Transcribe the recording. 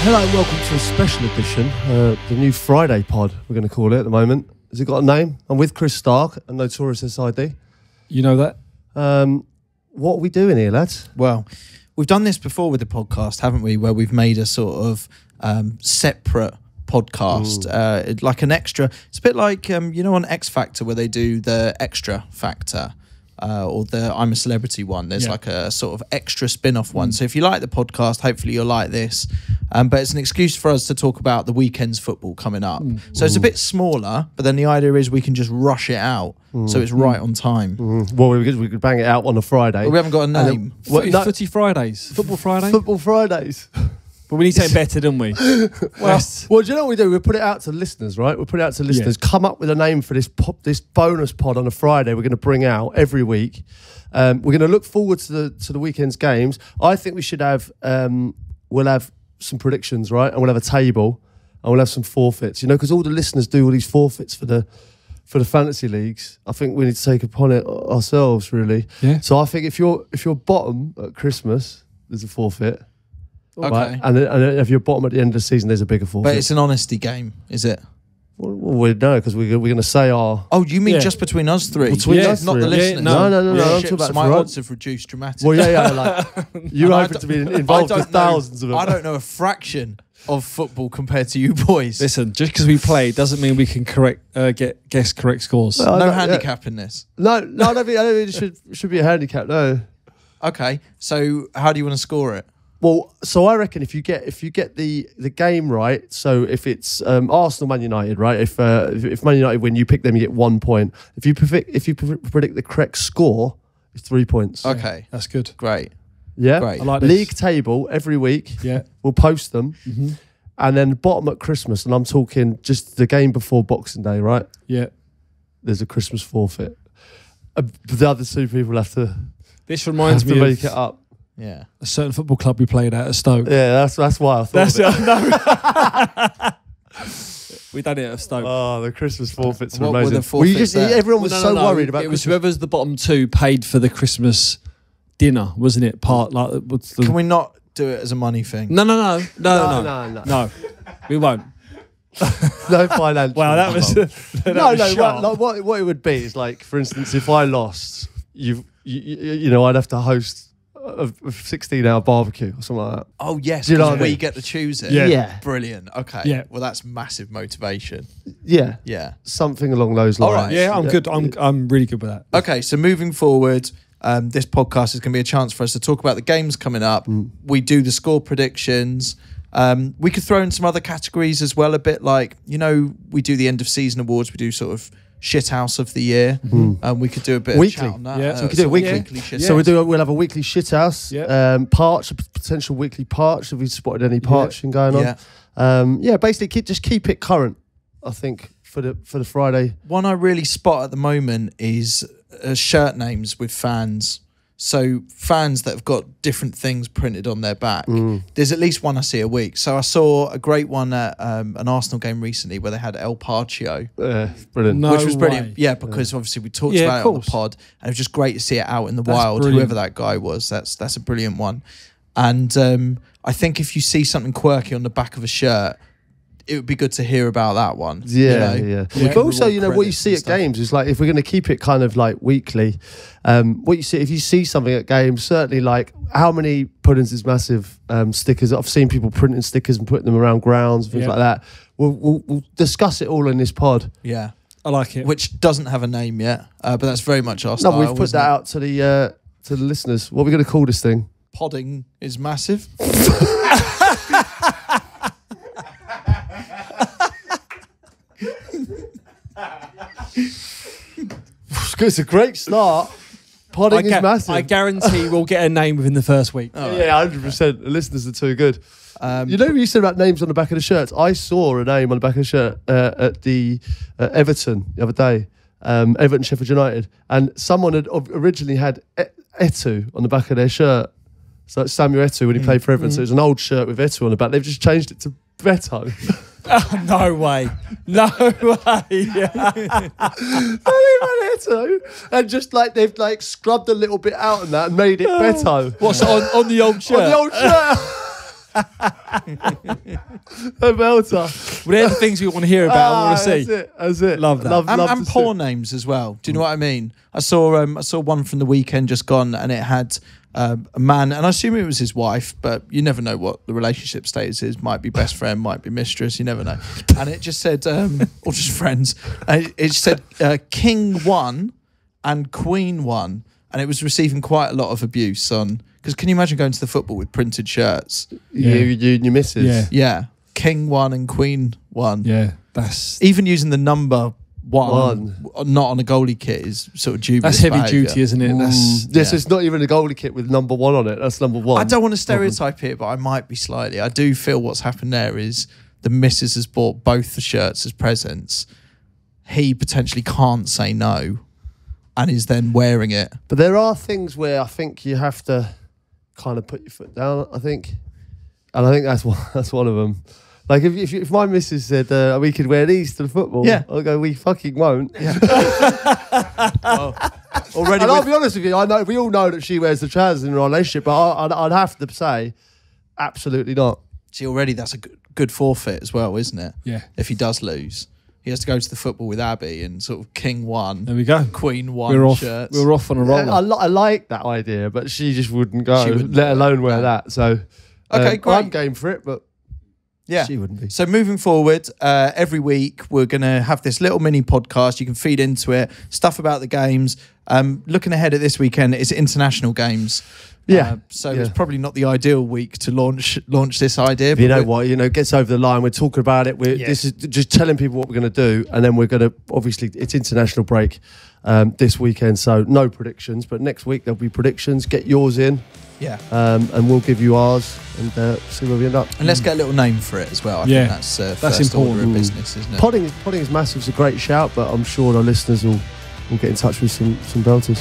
Hello and welcome to a special edition, the new Friday pod, we're going to call it at the moment. Has it got a name? I'm with Chris Stark, a notorious SID. You know that? What are we doing here, lads? Well, we've done this before with the podcast, haven't we? Where we've made a sort of separate podcast, like an extra. It's a bit like, you know, on X Factor where they do the extra factor. Or the I'm a Celebrity one. There's like a sort of extra spin-off one. So if you like the podcast, hopefully you'll like this. But it's an excuse for us to talk about the weekend's football coming up. So it's a bit smaller, but then the idea is we can just rush it out. So it's right on time. Well, we could bang it out on a Friday. But we haven't got a name. Footy Fridays. Football Friday? Football Fridays. But we need something better, don't we? Well, do you know what we do? We put it out to listeners, right? We put it out to listeners. Yeah. Come up with a name for this bonus pod on a Friday. We're going to bring out every week. We're going to look forward to the weekend's games. I think we should have. We'll have some predictions, right? And we'll have a table, and we'll have some forfeits. You know, because all the listeners do all these forfeits for the fantasy leagues. I think we need to take upon it ourselves, really. Yeah. So I think if you're bottom at Christmas, there's a forfeit. Okay. Right? And if you're bottom at the end of the season, there's a bigger forfeit. But it's an honesty game, is it? Well, we know because we're going to say our. Oh, you mean just between us three? Between us not three. the listeners. No. I'm talking So about my odds have reduced dramatically. Well, yeah. Like you're open to be involved with thousands of them. I don't know a fraction of football compared to you boys. Listen, just because we play doesn't mean we can guess correct scores. No handicap in this. No, I don't think it should be a handicap. No. Okay, so how do you want to score it? Well, so I reckon if you get the game right, so if it's Arsenal Man United, right? If Man United win, you pick them, you get 1 point. If you predict the correct score, it's 3 points. Okay, that's good. Great. Yeah, great. I like this. League table every week. Yeah, we'll post them, and then bottom at Christmas, and I'm talking just the game before Boxing Day, right? Yeah, there's a Christmas forfeit. The other two people have to. This reminds me to of make it up. Yeah, a certain football club we played at Stoke. Yeah, that's why I thought. We done it at Stoke. Oh, the Christmas forfeits What were amazing. were the forfeits everyone was so worried about. It was whoever's the bottom two paid for the Christmas dinner, wasn't it? Can we not do it as a money thing? No. No. We won't. No financial. Wow, that was no. Like what it would be is like, for instance, if I lost, you know, I'd have to host a 16-hour barbecue or something like that. Oh yes, because we get to choose it. Yeah. Brilliant. Okay. Yeah. Well, that's massive motivation. Yeah. Something along those lines. All right. Yeah, I'm good. I'm really good with that. Okay, so moving forward, this podcast is going to be a chance for us to talk about the games coming up. We do the score predictions. We could throw in some other categories as well, a bit like, you know, we do the end of season awards. We do sort of shit house of the year. We could do a bit weekly. of chat on that. Yeah, so we could do it weekly. So we'll have a weekly shit house. Yeah. Parch, a potential weekly parch if we spotted any parching going on. Basically keep it current, I think, for the Friday. One I really spot at the moment is shirt names with fans. So fans that have got different things printed on their back. There's at least one I see a week. So I saw a great one at an Arsenal game recently where they had El Parcio. Brilliant. Which was brilliant. Yeah, because obviously we talked about it on the pod, and it was just great to see it out in the wild. Brilliant. Whoever that guy was, that's a brilliant one. And I think if you see something quirky on the back of a shirt, it would be good to hear about that one. Yeah. But also, you know, what you see at games is like, if we're going to keep it kind of like weekly, what you see, if you see something at games, certainly like how many puddings is massive stickers. I've seen people printing stickers and putting them around grounds and things like that. We'll discuss it all in this pod. Yeah. I like it. Which doesn't have a name yet, but that's very much our style. No, we've put that out to the listeners. What are we going to call this thing? Podding is massive. It's a great start. Podding is massive. I guarantee we'll get a name within the first week. Yeah, 100%. The listeners are too good. You know what you said about names on the back of the shirts? I saw a name on the back of the shirt at the Everton the other day. Everton Sheffield United. And someone had originally had Etu on the back of their shirt. So it's Samuel Etu when he played for Everton. So it was an old shirt with Etu on the back. They've just changed it to Beto. Oh, no way. No way. And just like they've like scrubbed a little bit out and that and made it Beto. What's on the old shirt? On the old shirt. A belter. Well, they're the things we want to hear about. I want to see. That's it. Love that. Love And to poor see. names as well. Do you know what I mean? I saw one from the weekend just gone, and it had a man, and I assume it was his wife, but you never know what the relationship status is. Might be best friend, might be mistress. You never know. And it just said, or just friends. It said King 1 and Queen 1, and it was receiving quite a lot of abuse on. Because can you imagine going to the football with printed shirts? You and your missus. Yeah. Yeah, King 1 and Queen 1. Yeah, that's Even using the number 1 not on a goalie kit is sort of dubious. that's heavy behaviour. duty, isn't it? That's This is not even a goalie kit with number 1 on it. That's number 1. I don't want to stereotype it, but I might be slightly. I do feel what's happened there is the missus has bought both the shirts as presents. He potentially can't say no and is then wearing it. But there are things where I think you have to kind of put your foot down, I think. And I think that's one of them. Like if my missus said we could wear these to the football, Yeah. I'll go, we fucking won't. Yeah. Already, And I'll be honest with you, I know we all know that she wears the trousers in a relationship, but I'd have to say, absolutely not. see, already that's a good forfeit as well, isn't it? yeah. If he does lose, he has to go to the football with Abby and sort of King 1, There we go. Queen 1 We're off. shirts. We're off on a roll. I like that idea, but she just wouldn't go, She wouldn't let do it, alone wear no. that. So, Okay, great. I'm game for it, but Yeah. she wouldn't be. So moving forward, every week we're going to have this little mini podcast. You can feed into it, stuff about the games. Looking ahead at this weekend, it's international games. Yeah. So Yeah. it's probably not the ideal week to launch this idea. You know we're- what? It gets over the line. We're talking about it. This is just telling people what we're going to do, and then we're going to obviously it's international break this weekend, so no predictions. But next week there'll be predictions. Get yours in, Yeah. and we'll give you ours and see where we end up. And let's get a little name for it as well. I Yeah. think that's first important. order of business, isn't it? Podding is massive. It's a great shout, but I'm sure our listeners will get in touch with some belters.